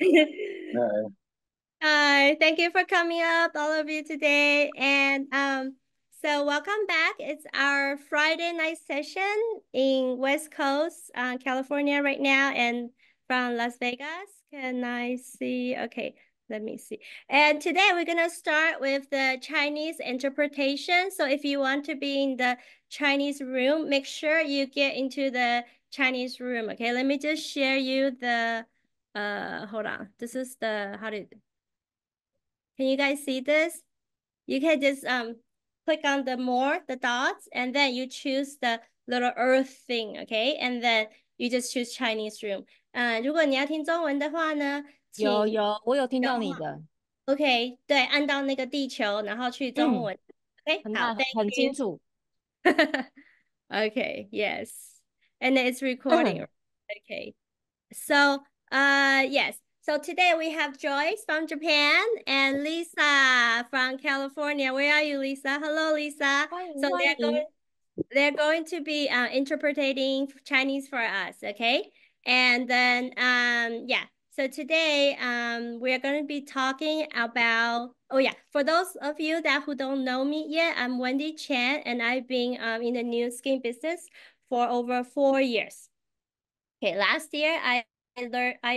Uh, Hi, thank you for coming up, all of you today. And so welcome back. It's our Friday night session in West Coast, California right now, and from Las Vegas. Can I see? Okay, let me see. And today we're gonna start with the Chinese interpretation. So if you want to be in the Chinese room, make sure you get into the Chinese room. Okay, let me just share you the hold on. This is the how did can you guys see this? You can just click on the dots, and then you choose the little earth thing, okay? And then you just choose Chinese room. 如果你要听中文的话呢，请有有，我有听的话到你的，，OK，对，按到那个地球，然后去中嗯，文。OK，好，Thank 很清 you。楚。Okay, yes. And it's recording. Okay. So, yes. So today we have Joyce from Japan and Lisa from California. Where are you, Lisa? Hello, Lisa. 欢迎 So 欢迎。they're going to be interpreting Chinese for us, okay? And then yeah. So today we're going to be talking about oh yeah, for those of you that who don't know me yet, I'm Wendy Chen and I've been in the new skin business for over 4 years. Okay, last year I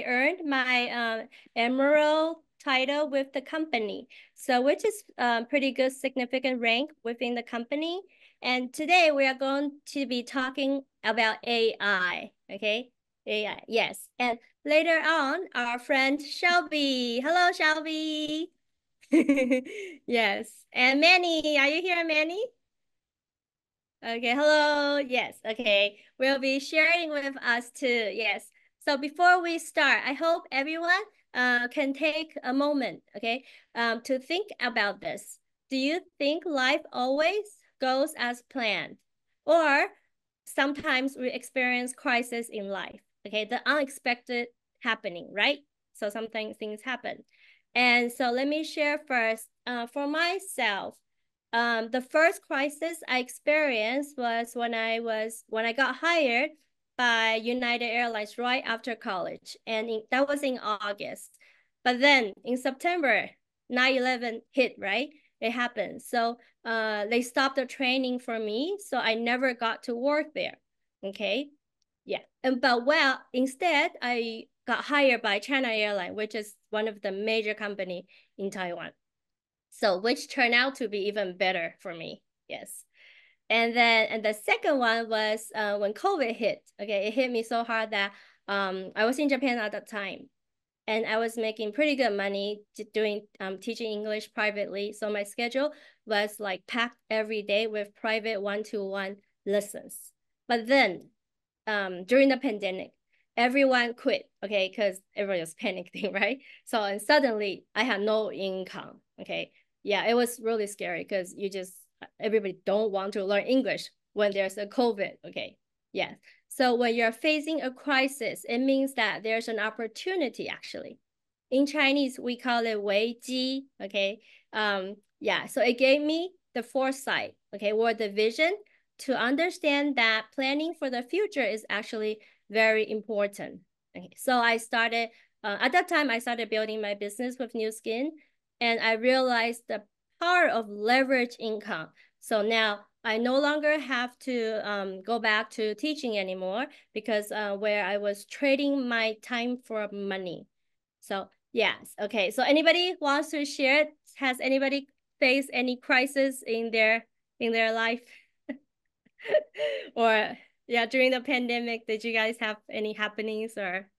earned my emerald title with the company, so which is pretty good significant rank within the company. And today we are going to be talking about AI. Okay, AI, yes. And later on, our friend Shelby. Hello, Shelby. Yes. And Manny, are you here, Manny? Okay, hello. Yes, okay. We'll be sharing with us too. Yes. So before we start, I hope everyone can take a moment, okay, to think about this. Do you think life always goes as planned? Or sometimes we experience crisis in life, okay, the unexpected happening, right? So sometimes things happen. And so let me share first. For myself, the first crisis I experienced was when I got hired by United Airlines right after college, and that was in August. But then in September, 9/11 hit, right? It happened. So they stopped the training for me, so I never got to work there. Okay, yeah, but well, instead I got hired by China Airline, which is one of the major company in Taiwan. So which turned out to be even better for me. Yes. And the second one was when COVID hit. Okay, it hit me so hard that I was in Japan at that time, and I was making pretty good money doing teaching English privately. So my schedule was like packed every day with private one-to-one lessons. But then during the pandemic, everyone quit, okay, because everyone was panicking, right? So and suddenly I had no income. Okay, yeah, it was really scary because you just everybody don't want to learn English when there's a COVID. Okay, yeah. So when you're facing a crisis, it means that there's an opportunity actually. In Chinese, we call it 危机. Okay, yeah. So it gave me the foresight, okay, or the vision to understand that planning for the future is actually very important. Okay, so I started, at that time, I started building my business with New Skin, and I realized the power of leverage income. So now I no longer have to go back to teaching anymore because where I was trading my time for money. So yes, okay. So anybody wants to share? Has anybody faced any crisis in their life? Or yeah, during the pandemic, did you guys have any happenings or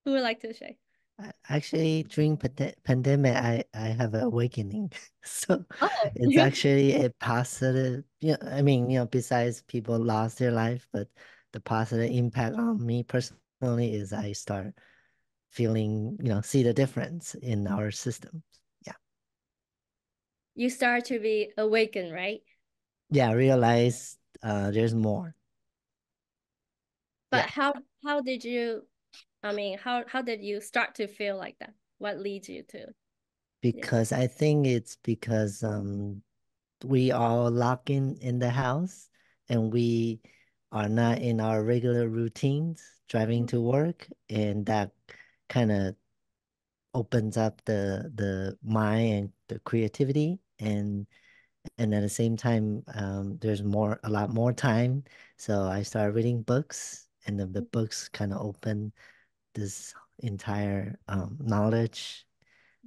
who would like to share? Actually, during pandemic, I have an awakening. So Oh, it's actually a positive, I mean, besides people lost their life, but the positive impact on me personally is I start feeling, see the difference in our systems. Yeah. you start to be awakened, right? Yeah, realize there's more. But Yeah. how did you, I mean, how did you start to feel like that? What leads you to? Yeah. Because I think it's because we all lock in the house and we are not in our regular routines driving to work, and that kind of opens up the mind and the creativity, and at the same time, there's a lot more time. So I started reading books, and the books kind of open this entire knowledge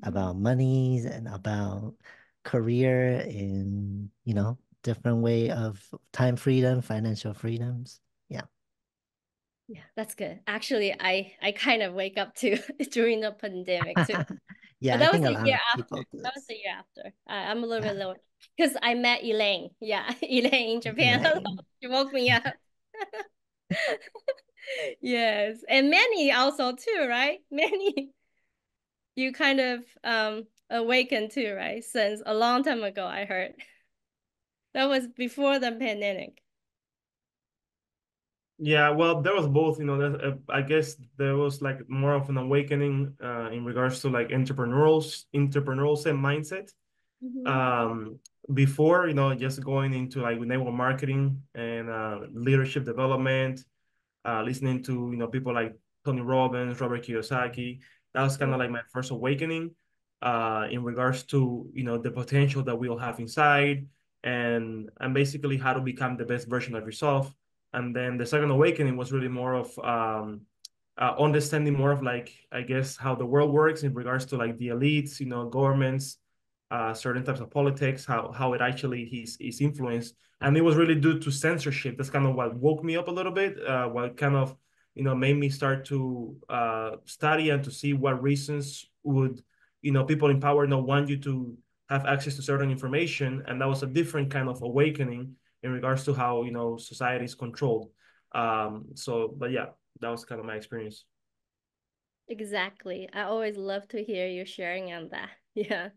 Mhm. about monies and about career and, different way of time freedom, financial freedoms. Yeah. Yeah, that's good. Actually, I kind of wake up too during the pandemic too. Yeah, But I that was think a a lot year of after. people do That was this. a year after. I'm a little bit Yeah. lower because I met Elaine. Yeah, Elaine in Japan. Hello. Elaine. She woke me up. Yes. And Manny also too, right? Manny, you kind of awakened too, right? Since a long time ago, I heard. That was before the pandemic. Yeah, well, there was both. I guess there was like more of an awakening in regards to like entrepreneurial mindset. Mm-hmm. Um, Before, just going into like network marketing and leadership development, listening to people like Tony Robbins, Robert Kiyosaki. That was kind of like my first awakening in regards to the potential that we all have inside, and basically how to become the best version of yourself. And then the second awakening was really more of understanding more of like, I guess, how the world works in regards to like the elites, governments, certain types of politics, how it actually is influenced. And it was really due to censorship. That's kind of what woke me up a little bit, what kind of made me start to study and to see what reasons would people in power not want you to have access to certain information. And that was a different kind of awakening in regards to how society is controlled. But yeah, that was kind of my experience. Exactly. I always love to hear you sharing on that. Yeah.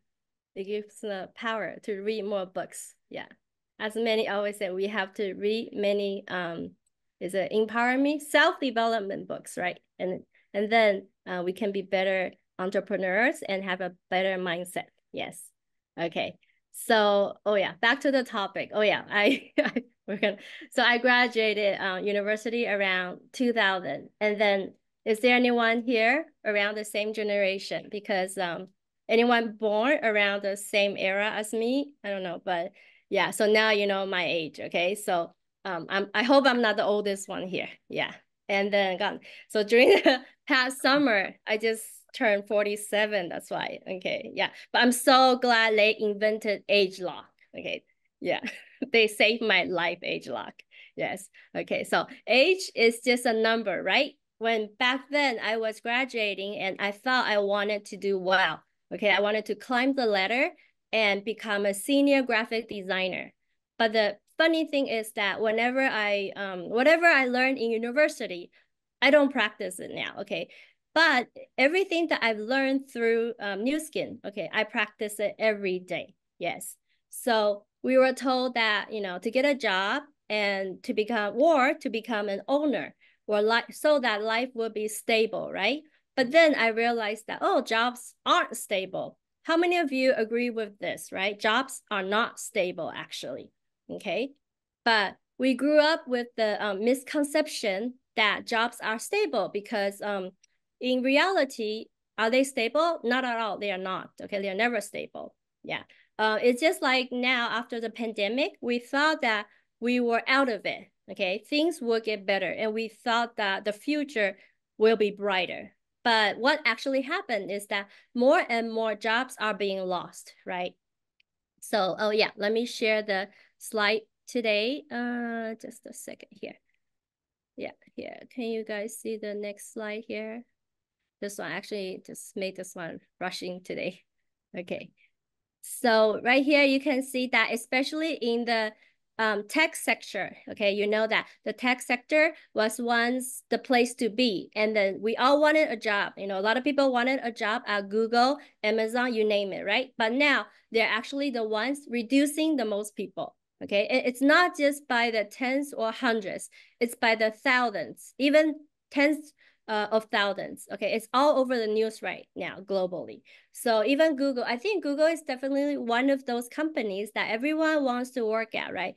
It gives the power to read more books. Yeah. As many always say, we have to read many is it empower me self-development books, right? And then we can be better entrepreneurs and have a better mindset. Yes. Okay. So, oh yeah, back to the topic. Oh yeah, we're gonna. So I graduated university around 2000, and then is there anyone here around the same generation? Because anyone born around the same era as me? I don't know, but yeah. So now you know my age. Okay, so I hope I'm not the oldest one here. Yeah, and then gone. So during the past summer, I just turned 47. That's why. Okay, yeah. But I'm so glad they invented age lock. Okay, yeah, they saved my life. Age lock. Yes. Okay. So age is just a number, right? When back then I was graduating and I thought I wanted to do well. Okay, I wanted to climb the ladder and become a senior graphic designer. But the funny thing is that whenever whatever I learned in university, I don't practice it now. Okay, but everything that I've learned through New Skin, okay, I practice it every day. Yes. So we were told that to get a job and to become an owner or so that life will be stable, right? But then I realized that, oh, jobs aren't stable. How many of you agree with this, right? Jobs are not stable, actually. Okay. But we grew up with the misconception that jobs are stable because in reality, are they stable? Not at all. They are not. Okay. They are never stable. Yeah. It's just like now after the pandemic, we thought that we were out of it. Okay. Things will get better. And we thought that the future will be brighter. But what actually happened is that more and more jobs are being lost, right? So, oh yeah, let me share the slide today. Just a second here. Yeah, here. Can you guys see the next slide here? This one actually just made this one rushing today. Okay. So right here, you can see that especially in the tech sector, okay, you know that the tech sector was once the place to be. And then we all wanted a job. A lot of people wanted a job at Google, Amazon, you name it, right? But now they're actually the ones reducing the most people. Okay, it's not just by the tens or hundreds, it's by the thousands, even tens of thousands. Okay, it's all over the news right now globally. So even Google, I think Google is definitely one of those companies that everyone wants to work at, right?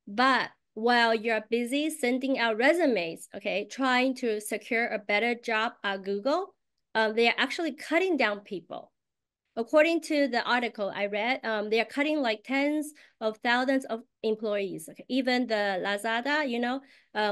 But while you're busy sending out resumes, okay, trying to secure a better job at Google, they are actually cutting down people. According to the article I read, they are cutting like tens of thousands of employees. Okay? Even the Lazada,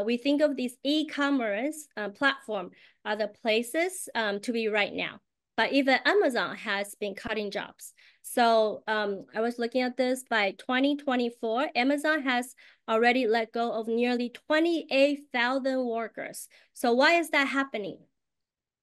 we think of these e-commerce platform are the places to be right now. But even Amazon has been cutting jobs. So I was looking at this by 2024, Amazon has already let go of nearly 28,000 workers. So why is that happening?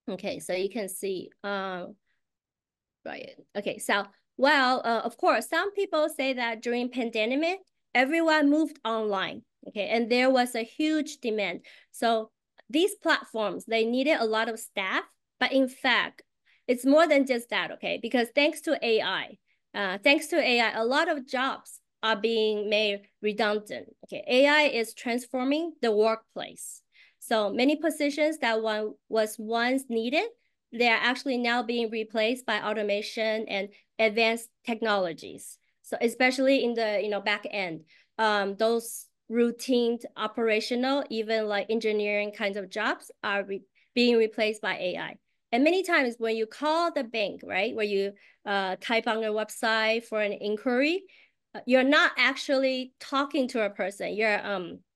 Okay, so you can see, right. Okay, so well, of course, some people say that during pandemic, everyone moved online. Okay, and there was a huge demand. So these platforms, they needed a lot of staff, but in fact, it's more than just that. Okay, because thanks to AI, a lot of jobs are being made redundant. Okay, AI is transforming the workplace. So many positions that one was once needed, they are actually now being replaced by automation and advanced technologies. So especially in the back end, those routine operational, even like engineering kinds of jobs are being replaced by AI. And many times when you call the bank, right, where you type on their website for an inquiry, you're not actually talking to a person. You're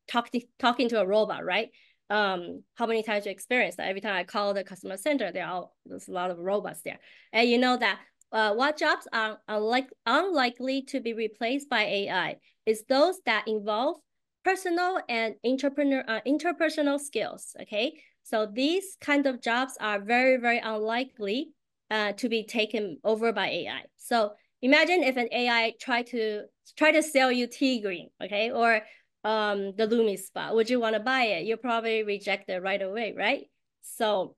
talking to a robot, right? How many times you experience that? Every time I call the customer center, there's a lot of robots there. And you know that what jobs are unlikely to be replaced by AI is those that involve personal and interpersonal skills. Okay, so these kind of jobs are very, very unlikely to be taken over by AI. So imagine if an AI try to sell you tea green, okay, or the Lumi spot. Would you want to buy it? You probably reject it right away, right? So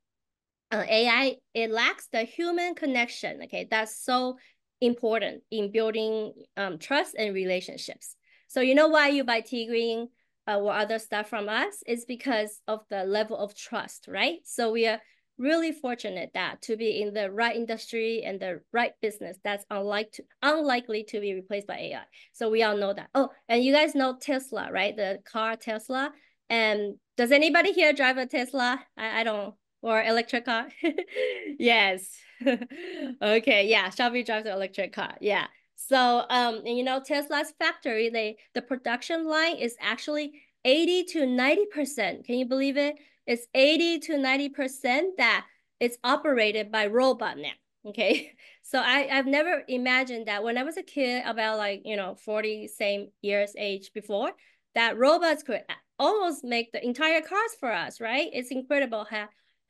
AI, it lacks the human connection. Okay, that's so important in building trust and relationships. So you know why you buy tea green or other stuff from us? It's because of the level of trust, right? So we are really fortunate that to be in the right industry and the right business that's unlikely to be replaced by AI. So we all know that. Oh, and you guys know Tesla, right? The car Tesla. And does anybody here drive a Tesla? I don't, or electric car? Yes. Okay, yeah, Shelby drives an electric car. Yeah. So and Tesla's factory, the production line is actually 80 to 90%. Can you believe it? It's 80 to 90% that it's operated by robot now. Okay. So I've never imagined that when I was a kid, about 40 same years age before, that robots could almost make the entire cars for us, right? It's incredible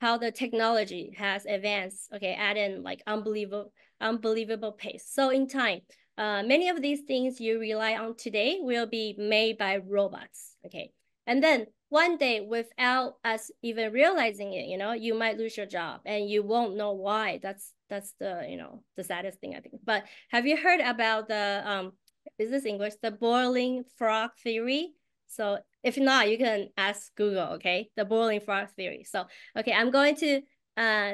how the technology has advanced, okay, at an like unbelievable pace. So in time, many of these things you rely on today will be made by robots, okay? And then one day, without us even realizing it, you might lose your job and you won't know why. That's the saddest thing, I think. But have you heard about is this English? The boiling frog theory? So if not, you can ask Google, okay? The boiling frog theory. So, okay, I'm going to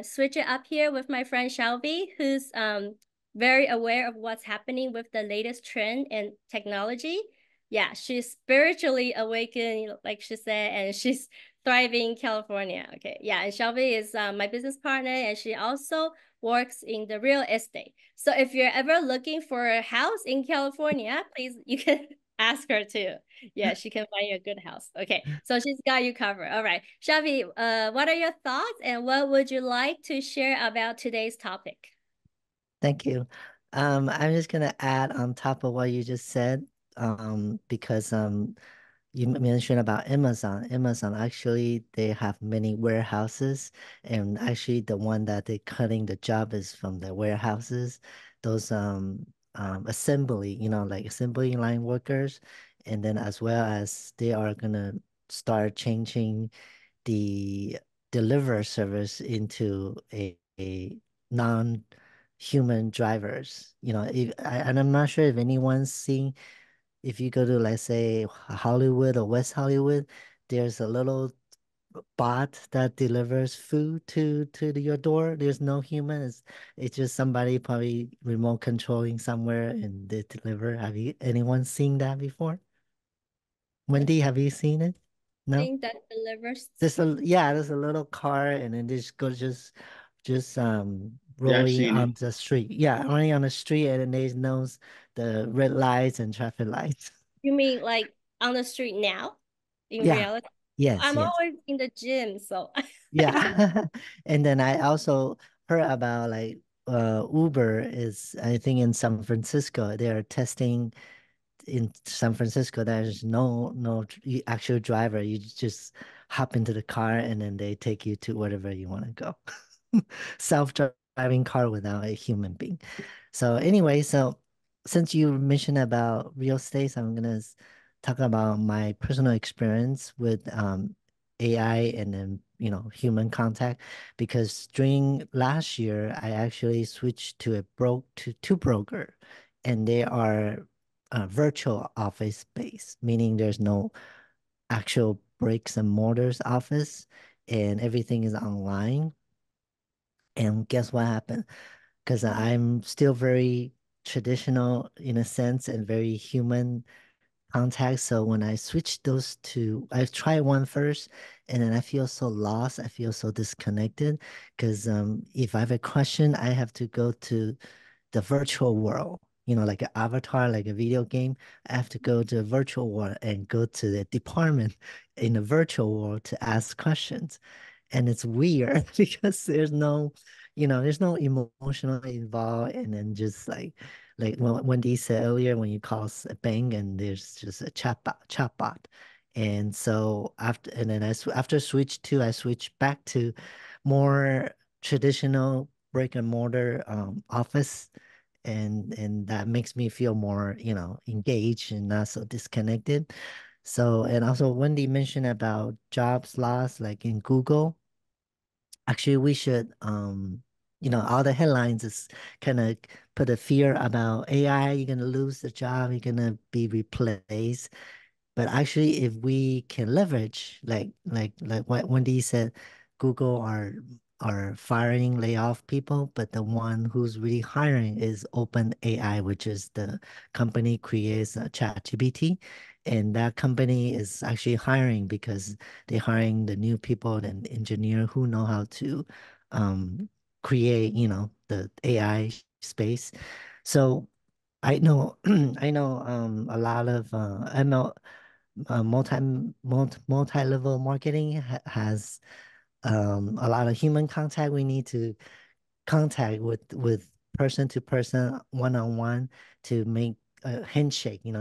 switch it up here with my friend Shelby, who's very aware of what's happening with the latest trend in technology. Yeah, she's spiritually awakened, like she said, and she's thriving in California. Okay, yeah, and Shelby is my business partner, and she also works in the real estate. So if you're ever looking for a house in California, please, you can ask her too. Yeah, she can find you a good house. Okay, so she's got you covered. All right, Shelby, what are your thoughts and what would you like to share about today's topic? Thank you. I'm just gonna add on top of what you just said, because you mentioned about Amazon. Amazon actually they have many warehouses, and actually the one that they're cutting the job is from the warehouses. Those assembly, like assembly line workers, and then as well as they are gonna start changing the deliver service into a non-human drivers. And I'm not sure if anyone's seen, if you go to, let's say, Hollywood or West Hollywood, there's a little bot that delivers food to your door. There's no human. It's just somebody probably remote controlling somewhere and they deliver. Have you anyone seen that before? Wendy, have you seen it? No? Thing that delivers. There's a little car and then just goes just Yeah, I've rolling seen it. on the street. Yeah, running on the street and then they knows the red lights and traffic lights. You mean like on the street now? In Yeah. reality, Yes, I'm yes. always in the gym, so I don't. Yeah. And then I also heard about like Uber is I think in San Francisco they're testing in San Francisco, there's actual driver. You just hop into the car and then they take you to wherever you want to go. Self-driving car without a human being. So anyway, so since you mentioned about real estate, I'm gonna talk about my personal experience with AI and then human contact because during last year I actually switched to a broke to two broker and they are virtual office space, meaning there's no actual bricks and mortars office and everything is online. And guess what happened? Because I'm still very traditional in a sense and very human contact. So when I switch those two, I try one first and then I feel so lost. I feel so disconnected because if I have a question, I have to go to the virtual world, like an avatar, like a video game. I have to go to a virtual world and go to the department in the virtual world to ask questions. And it's weird because there's no emotional involved. And then just like when Wendy said earlier, when you call a bank and there's just a chatbot. And so and then after switch two, I switch back to more traditional brick and mortar office and that makes me feel more engaged and not so disconnected. So and also Wendy mentioned about jobs loss like in Google. Actually we should all the headlines is kind of put a fear about AI, you're gonna lose the job, you're gonna be replaced. But actually, if we can leverage, like what Wendy said, Google are firing, lay off people, but the one who's really hiring is OpenAI, which is the company creates ChatGPT, and that company is actually hiring because they're hiring the new people and engineer who know how to um, create, the AI space. So I know I know a lot of ML multi-level marketing has a lot of human contact. We need to contact with person to person, one-on-one to make a handshake. You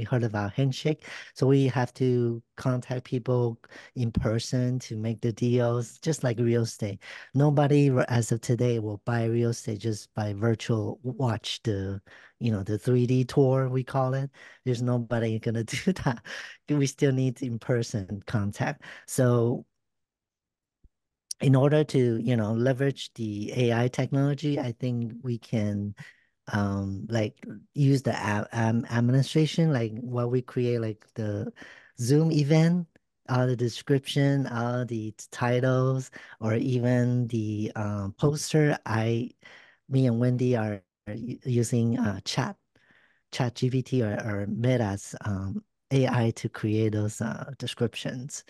heard about handshake. So we have to contact people in person to make the deals, just like real estate. Nobody as of today will buy real estate just by virtual watch the 3D tour we call it. There's nobody gonna do that. We still need in-person contact. So in order to, leverage the AI technology, I think we can like use the administration, like what we create, like the Zoom event, all the description, all the titles, or even the poster. Me and Wendy are using chat GPT or Meta's AI to create those descriptions.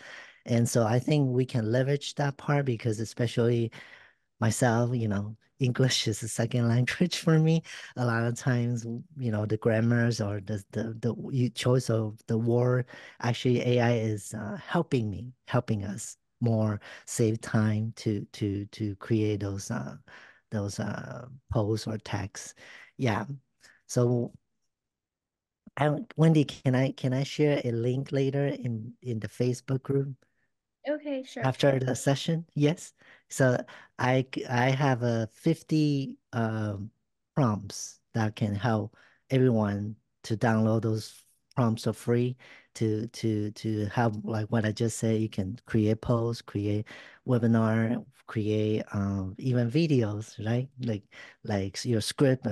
And so I think we can leverage that part because especially myself, English is a second language for me. A lot of times, the grammars or the choice of the word, actually AI is helping us more save time to create those posts or texts. Yeah. So Wendy, can I share a link later in the Facebook group Okay, sure, after sure. the session? Yes. So I have a 50 prompts that can help everyone to download those prompts for free to help like what I just said. You can create posts, create webinar, create even videos, right? Like your script,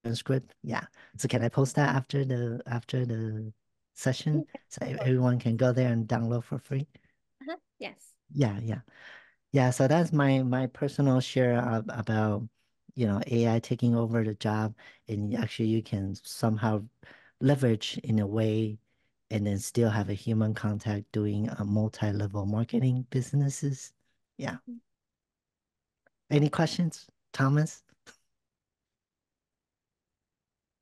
transcript. Yeah. So can I post that after the session Okay, so of course. everyone can go there and download for free? Uh-huh. Yes. Yeah, yeah. Yeah, so that's my personal share about AI taking over the job and actually you can somehow leverage in a way and then still have a human contact doing a multi-level marketing businesses. Yeah. Any questions, Thomas?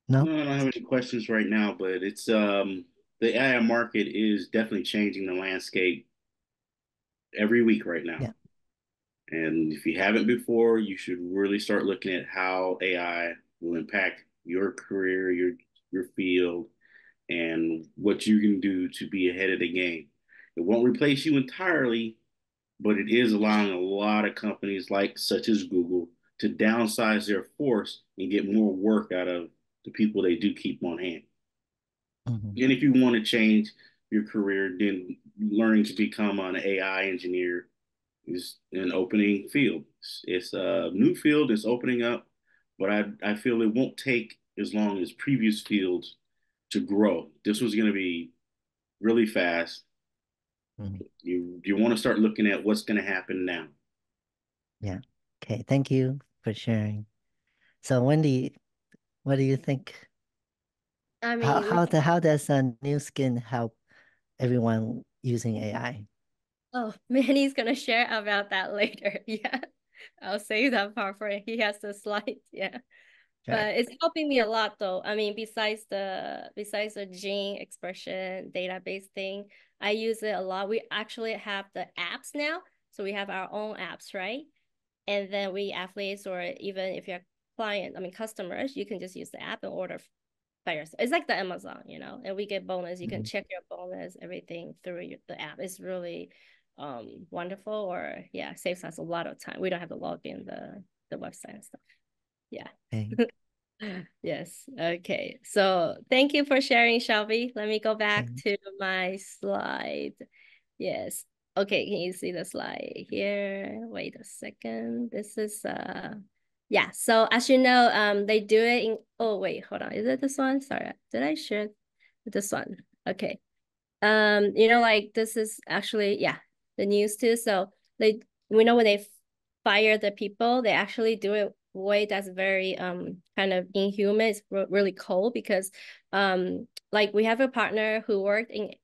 No? No, I don't have any questions right now, but it's the AI market is definitely changing the landscape every week right now. Yeah. And if you haven't before, you should really start looking at how AI will impact your career, your field, and what you can do to be ahead of the game. It won't replace you entirely, but it is allowing a lot of companies like such as Google to downsize their force and get more work out of the people they do keep on hand. Mhm. And if you want to change your career, then learning to become an AI engineer is an opening field. It's a new field that's opening up, but I feel it won't take as long as previous fields to grow. This was going to be really fast. Mhm. You want to start looking at what's going to happen now. Yeah. Okay. Thank you for sharing. So Wendy, what do you think? I How mean, how the how does a new skin help everyone using AI? oh, Manny's gonna share about that later. Yeah, I'll save that part for him. He has the slides. Yeah. Sure. But it's helping me a lot though. I mean, besides the gene expression database thing, I use it a lot. We actually have the apps now. So we have our own apps, right? And then we athletes or even if you're client, I mean customers, you can just use the app and order by yourself. It's like the Amazon, and we get bonus. You can Mhm. check your bonus, everything through the app. It's really wonderful or yeah, saves us a lot of time. We don't have to log in the website and stuff. Yeah. Okay. Yes. Okay. So thank you for sharing, Shelby. Let me go back Okay. to my slide. Yes. Okay, can you see the slide here? Wait a second. This is yeah, so as you know, they do it in oh wait, hold on. Is it this one? Sorry. Did I share this one? Okay. Like this is actually, yeah, the news too. So we know when they fire the people, they actually do it way that's very kind of inhuman. It's really cold because like we have a partner who worked in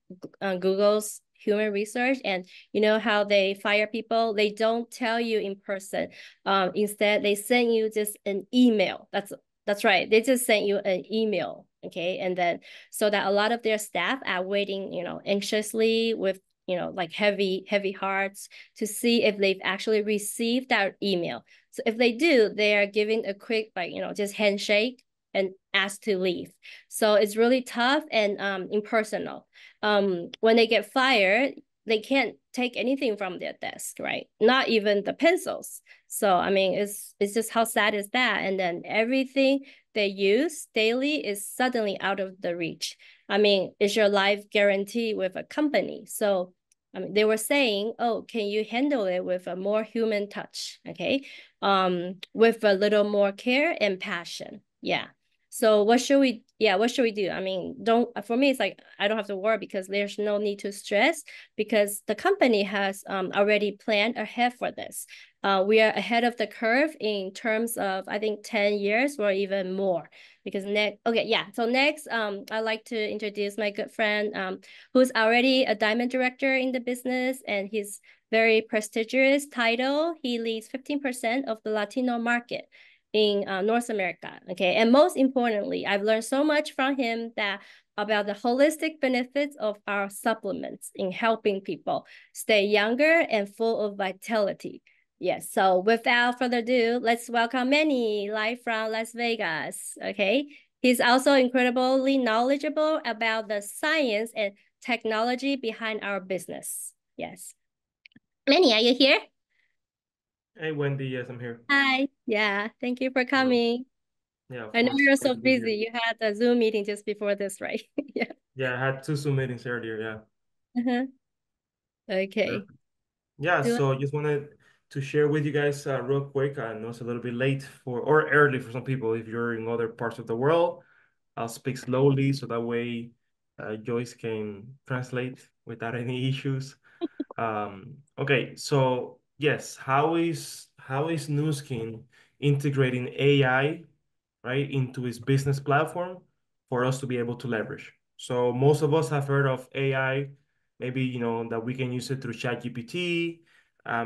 Google's human research, and you know how they fire people, they don't tell you in person. Instead they send you just an email. That's right, they just send you an email. Okay, and then so that a lot of their staff are waiting, anxiously with, like heavy hearts to see if they've actually received that email. So if they do, they are giving a quick, like, just handshake and asked to leave. So it's really tough and impersonal. When they get fired, they can't take anything from their desk, right? Not even the pencils. So I mean, it's just how sad is that? And then everything they use daily is suddenly out of the reach. I mean, is your life guaranteed with a company? So I mean, they were saying, oh, can you handle it with a more human touch? Okay. With a little more care and passion. Yeah. So what should we do? I mean, don't for me, it's like I don't have to worry because there's no need to stress because the company has already planned ahead for this. We are ahead of the curve in terms of I think 10 years or even more. Because next I'd like to introduce my good friend who's already a diamond director in the business, and he's very prestigious title. He leads 15% of the Latino market in North America. Okay, and most importantly, I've learned so much from him that about the holistic benefits of our supplements in helping people stay younger and full of vitality. Yes, so without further ado, let's welcome Manny, live from Las Vegas. Okay, he's also incredibly knowledgeable about the science and technology behind our business. Yes. Manny, are you here? Hey, Wendy, yes, I'm here. Hi. Yeah, thank you for Hello. coming. Yeah, of I know course. you're Great so to be busy. here. You had a Zoom meeting just before this, right? Yeah. Yeah, I had two Zoom meetings earlier. Yeah. Uh-huh. Okay. Perfect. Yeah, Do so just wanted to share with you guys real quick. I know it's a little bit late or early for some people if you're in other parts of the world. I'll speak slowly so that way Joyce can translate without any issues. Okay, so yes, how is Newskin integrating AI, right, into its business platform for us to be able to leverage? So most of us have heard of AI, maybe, that we can use it through ChatGPT,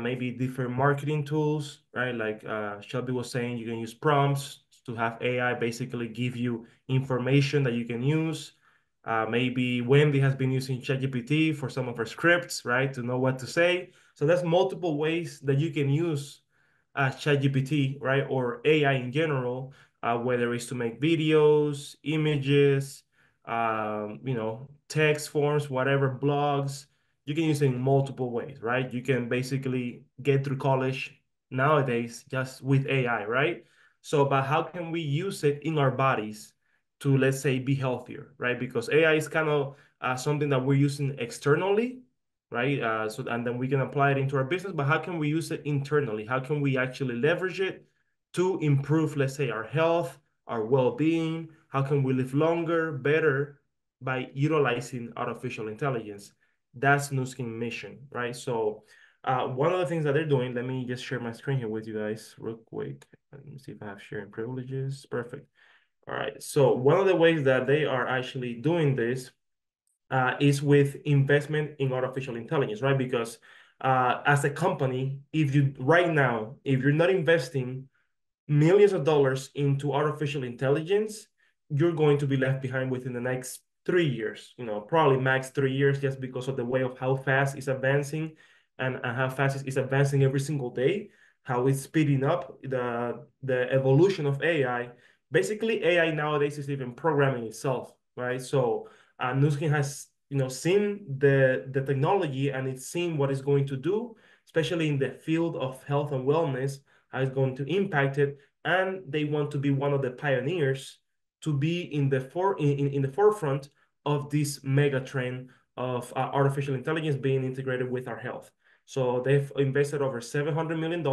maybe different marketing tools, right? Like Shelby was saying, you can use prompts to have AI basically give you information that you can use. Maybe Wendy has been using ChatGPT for some of her scripts, right, to know what to say. So there's multiple ways that you can use ChatGPT, right, or AI in general, whether it's to make videos, images, text forms, whatever, blogs. You can use it in multiple ways, right? You can basically get through college nowadays just with AI, right? So, but how can we use it in our bodies to, let's say, be healthier, right? Because AI is kind of something that we're using externally, right? And then we can apply it into our business, but how can we use it internally? How can we actually leverage it to improve, let's say, our health, our well-being? How can we live longer, better by utilizing artificial intelligence? That's Nu Skin mission, right? So one of the things that they're doing, let me just share my screen here with you guys real quick. Let me see if I have sharing privileges. Perfect. All right. So one of the ways that they are actually doing this is with investment in artificial intelligence, right? Because as a company, if you right now, if you're not investing millions of dollars into artificial intelligence, you're going to be left behind within the next 3 years, probably max 3 years, just because of the way of how fast it's advancing and how fast it's advancing every single day, how it's speeding up the evolution of AI. Basically, AI nowadays is even programming itself, right? So Nuskin has seen the technology and it's seen what it's going to do, especially in the field of health and wellness, how it's going to impact it, and they want to be one of the pioneers to be in the forefront of this mega trend of artificial intelligence being integrated with our health. So they've invested over $700 million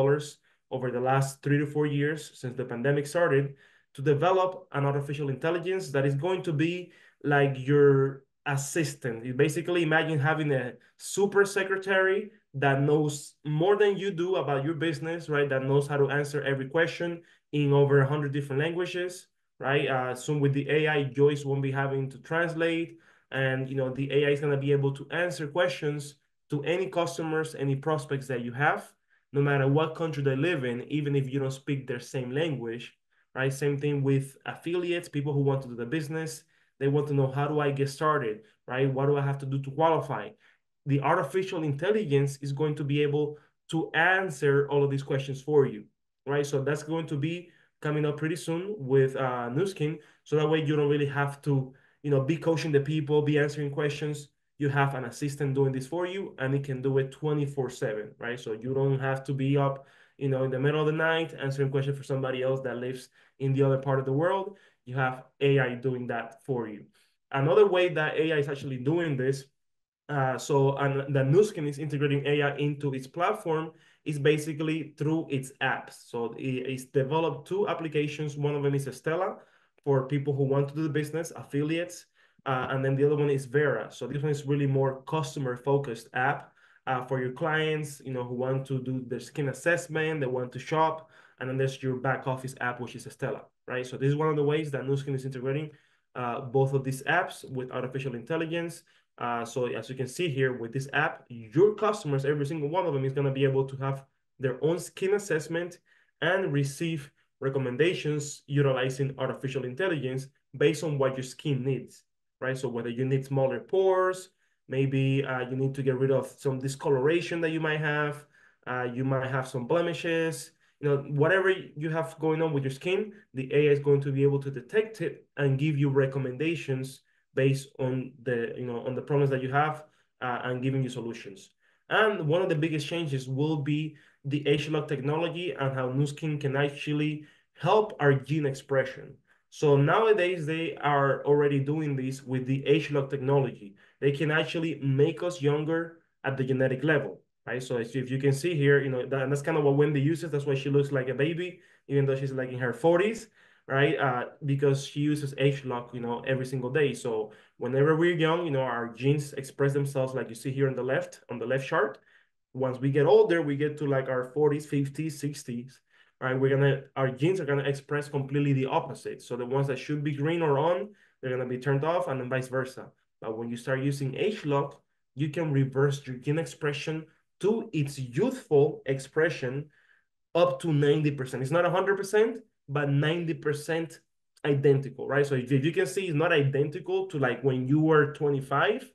over the last 3 to 4 years since the pandemic started to develop an artificial intelligence that is going to be like your assistant. You basically imagine having a super secretary that knows more than you do about your business, right? That knows how to answer every question in over 100 different languages, right? Soon with the AI, Joyce won't be having to translate, and the AI is going to be able to answer questions to any customers, any prospects that you have, no matter what country they live in, even if you don't speak their same language, right? Same thing with affiliates, people who want to do the business. They want to know, how do I get started, right? What do I have to do to qualify? The artificial intelligence is going to be able to answer all of these questions for you, right? So that's going to be coming up pretty soon with Nu Skin. So that way you don't really have to, be coaching the people, be answering questions. You have an assistant doing this for you, and it can do it 24/7, right? So you don't have to be up, in the middle of the night answering questions for somebody else that lives in the other part of the world. You have AI doing that for you. Another way that AI is actually doing this, and the Nu Skin is integrating AI into its platform, is basically through its apps. So it's developed two applications. One of them is Estella for people who want to do the business, affiliates, and then the other one is Vera. So this one is really more customer focused app for your clients, who want to do their skin assessment, they want to shop, and then there's your back office app, which is Estella, right? So this is one of the ways that Nu Skin is integrating both of these apps with artificial intelligence. So as you can see here with this app, your customers, every single one of them, is going to be able to have their own skin assessment and receive recommendations utilizing artificial intelligence based on what your skin needs, right? So whether you need smaller pores, maybe you need to get rid of some discoloration that you might have some blemishes, whatever you have going on with your skin, the AI is going to be able to detect it and give you recommendations based on the problems that you have, and giving you solutions. And one of the biggest changes will be the age lock technology and how Nu Skin can actually help our gene expression. So nowadays they are already doing this with the age lock technology. They can actually make us younger at the genetic level, right? So if you can see here, that's kind of what Wendy uses. That's why she looks like a baby, even though she's like in her 40s, right? Because she uses age lock, every single day. So whenever we're young, our genes express themselves like you see here on the left chart. Once we get older, we get to like our 40s, 50s, 60s, right? Our genes are gonna express completely the opposite. So the ones that should be green or on, they're going to be turned off, and then vice versa. But when you start using age lock, you can reverse your gene expression to its youthful expression up to 90%. It's not 100%, but 90% identical, right? So if you can see, it's not identical to like when you were 25,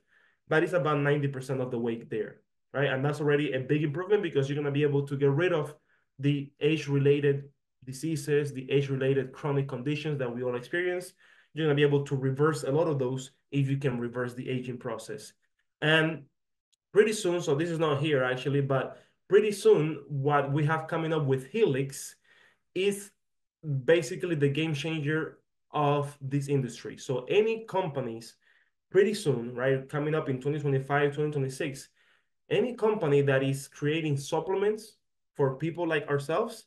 but it's about 90% of the way there, right? And that's already a big improvement because you're going to be able to get rid of the age-related diseases, the age-related chronic conditions that we all experience. You're going to be able to reverse a lot of those if you can reverse the aging process. And pretty soon, so this is not here actually, but pretty soon what we have coming up with Helix is basically the game changer of this industry. So any companies pretty soon, right, coming up in 2025, 2026, any company that is creating supplements for people like ourselves,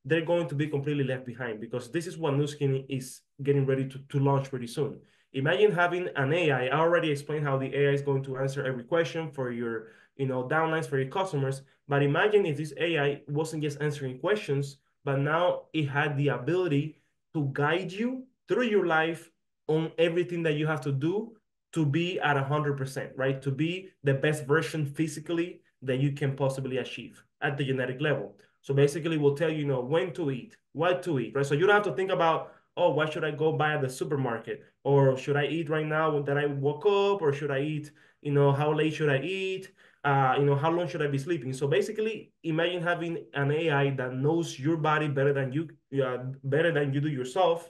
they're going to be completely left behind because this is what Nu Skin is getting ready to launch pretty soon. Imagine having an AI. I already explained how the AI is going to answer every question for your, downlines for your customers. But imagine if this AI wasn't just answering questions, but now it had the ability to guide you through your life on everything that you have to do to be at 100%, right? To be the best version physically that you can possibly achieve at the genetic level. So basically, we'll tell you, when to eat, what to eat, right? So you don't have to think about, oh, what should I go buy at the supermarket? Or should I eat right now that I woke up? Or should I eat, how late should I eat? How long should I be sleeping? So basically, imagine having an AI that knows your body better than you do yourself,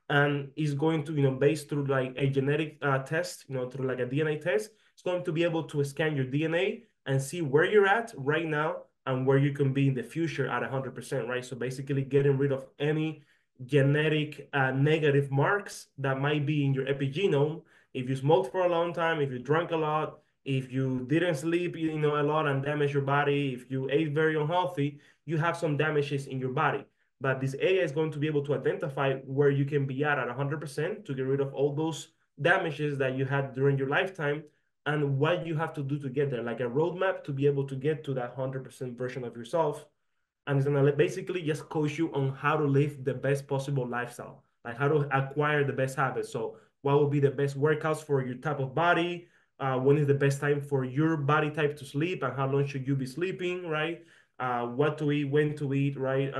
and is going to, based through like a genetic test, through like a DNA test, it's going to be able to scan your DNA and see where you're at right now and where you can be in the future at 100%, right? So basically getting rid of any genetic negative marks that might be in your epigenome. If you smoked for a long time, if you drank a lot, if you didn't sleep, a lot and damage your body, if you ate very unhealthy, you have some damages in your body. But this AI is going to be able to identify where you can be at 100% to get rid of all those damages that you had during your lifetime and what you have to do to get there, like a roadmap to be able to get to that 100% version of yourself. And it's gonna basically just coach you on how to live the best possible lifestyle, like how to acquire the best habits. So what will be the best workouts for your type of body? When is the best time for your body type to sleep, and how long should you be sleeping, right? What to eat, when to eat, right?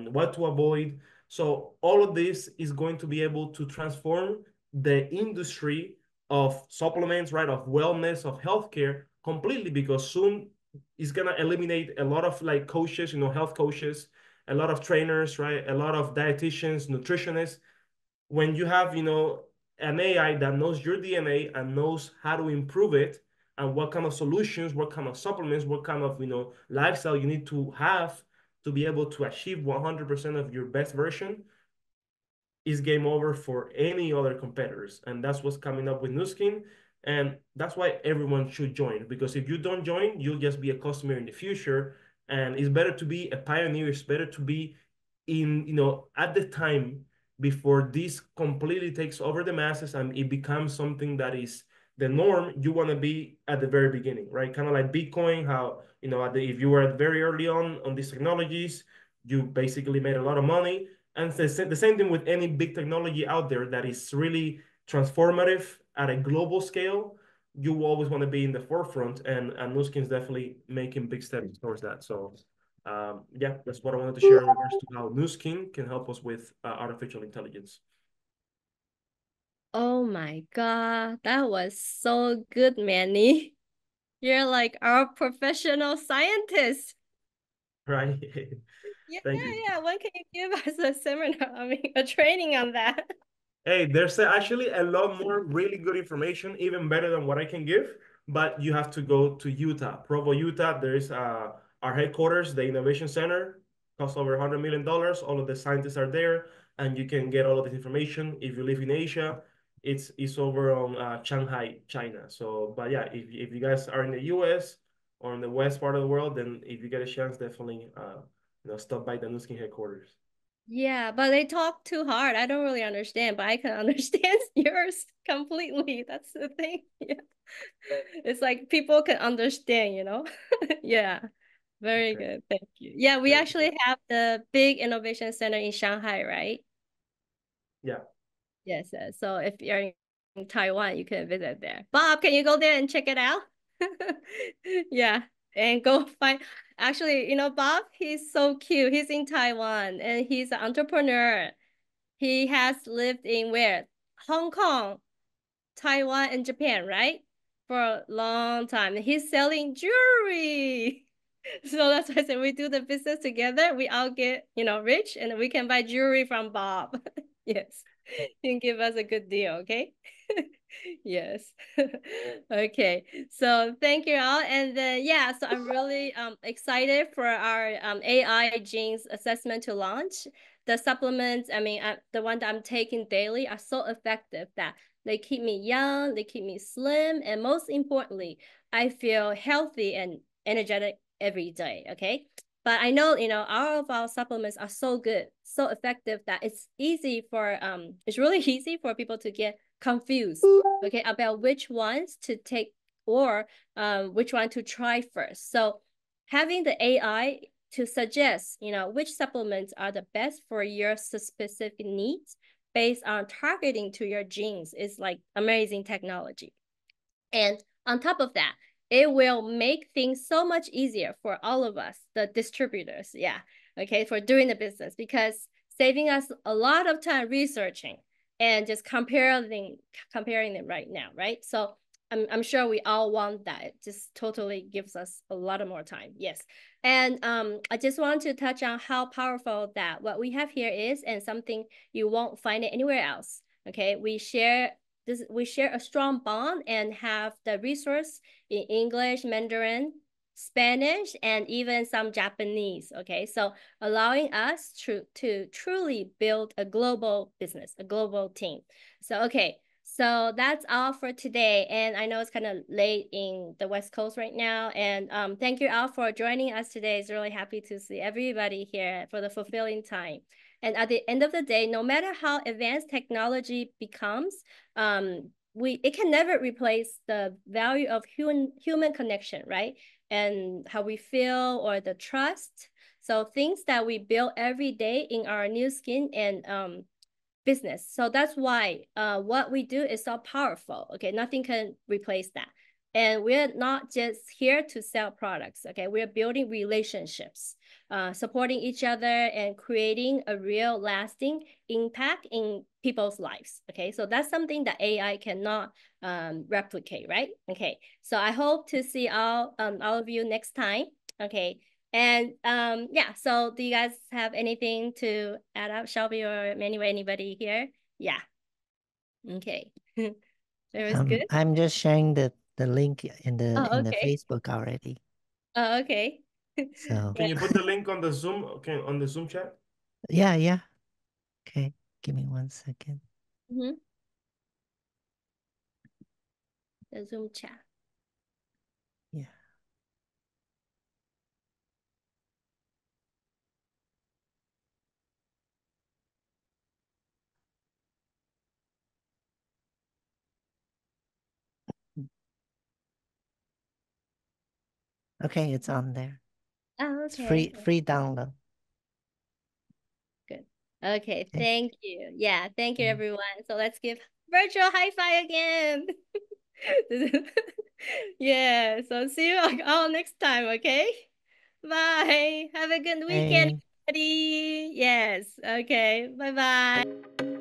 What to avoid. So all of this is going to be able to transform the industry of supplements, right? Of wellness, of healthcare completely, because soon it's gonna eliminate a lot of like coaches, health coaches, a lot of trainers, right? A lot of dietitians, nutritionists. When you have, an AI that knows your DNA and knows how to improve it and what kind of solutions, what kind of supplements, what kind of, lifestyle you need to have to be able to achieve 100% of your best version, is game over for any other competitors. And that's what's coming up with Nu Skin. And that's why everyone should join, because if you don't join, you'll just be a customer in the future. And it's better to be a pioneer. It's better to be in, at the time before this completely takes over the masses and it becomes something that is the norm. You want to be at the very beginning, right? Kind of like Bitcoin, how, if you were very early on these technologies, you basically made a lot of money. And the same thing with any big technology out there that is really transformative at a global scale. You always want to be in the forefront, and Nu Skin is definitely making big steps towards that. So, yeah, that's what I wanted to share in regards to how Nu Skin can help us with artificial intelligence. Oh my God, that was so good, Manny. You're like our professional scientist. Right? Yeah, Thank you. yeah. When can you give us a seminar? I mean, a training on that? Hey, there's actually a lot more really good information, even better than what I can give. But you have to go to Utah, Provo, Utah. There's our headquarters, the Innovation Center, costs over $100 million. All of the scientists are there, and you can get all of this information. If you live in Asia, it's over on Shanghai, China. So, but yeah, if you guys are in the U.S. or in the west part of the world, then if you get a chance, definitely stop by the Nu Skin headquarters. Yeah, but they talk too hard. I don't really understand, but I can understand yours completely. That's the thing. Yeah. It's like people can understand. Yeah. Very Okay. good. Thank you. Yeah, we Thank you. actually have the big innovation center in Shanghai, right? Yeah. Yes, yes. So if you're Taiwan, you can visit there. Bob, can you go there and check it out? Yeah, and go find. Actually, Bob, he's so cute. He's in Taiwan and he's an entrepreneur. He has lived in where? Hong Kong, Taiwan, and Japan, right? For a long time. He's selling jewelry. So that's why I said we do the business together. We all get, rich and we can buy jewelry from Bob. Yes. You can give us a good deal, okay? Yes. Okay. So thank you all. And then yeah, so I'm really excited for our AI genes assessment to launch. The supplements, I mean, the one that I'm taking daily are so effective that they keep me young, they keep me slim, and most importantly, I feel healthy and energetic every day. Okay. But I know, all of our supplements are so good, so effective that it's really easy for people to get confused, okay, about which ones to take or which one to try first. So having the AI to suggest, which supplements are the best for your specific needs based on targeting to your genes is like amazing technology. And on top of that, it will make things so much easier for all of us, the distributors, yeah, okay, for doing the business, because saving us a lot of time researching and just comparing them right now, right? So I'm sure we all want that. It just totally gives us a lot of more time. Yes. And I just want to touch on how powerful that what we have here is, and something you won't find it anywhere else. Okay, we share a strong bond and have the resource in English, Mandarin, Spanish, and even some Japanese. Okay, so allowing us to truly build a global business, a global team. So, okay, so that's all for today. And I know it's kind of late in the West Coast right now. And thank you all for joining us today. It's really happy to see everybody here for the fulfilling time. And at the end of the day, no matter how advanced technology becomes, it can never replace the value of human connection, right? And how we feel or the trust. So things that we build every day in our new skin and business. So that's why what we do is so powerful. Okay, nothing can replace that. And we're not just here to sell products. Okay, we're building relationships, supporting each other, and creating a real lasting impact in people's lives. Okay, so that's something that AI cannot replicate, right? Okay, so I hope to see all of you next time. Okay. And yeah, so do you guys have anything to add up, Shelby or Manny or anybody here? Yeah. Okay. It was good. I'm just sharing the link in Oh, the okay. Facebook already. Oh, okay. So Can Yeah. you put the link on the Zoom? Okay, on the Zoom chat. yeah. Okay, give me 1 second. Mm-hmm. The Zoom chat. Yeah. Okay, it's on there. Oh, It's okay. free download. Good. Okay, Okay. thank you. Yeah, thank you, everyone. So let's give virtual high five again. Yeah, so see you all next time, okay? Bye. Have a good weekend, Hey. everybody. Yes, okay. Bye-bye.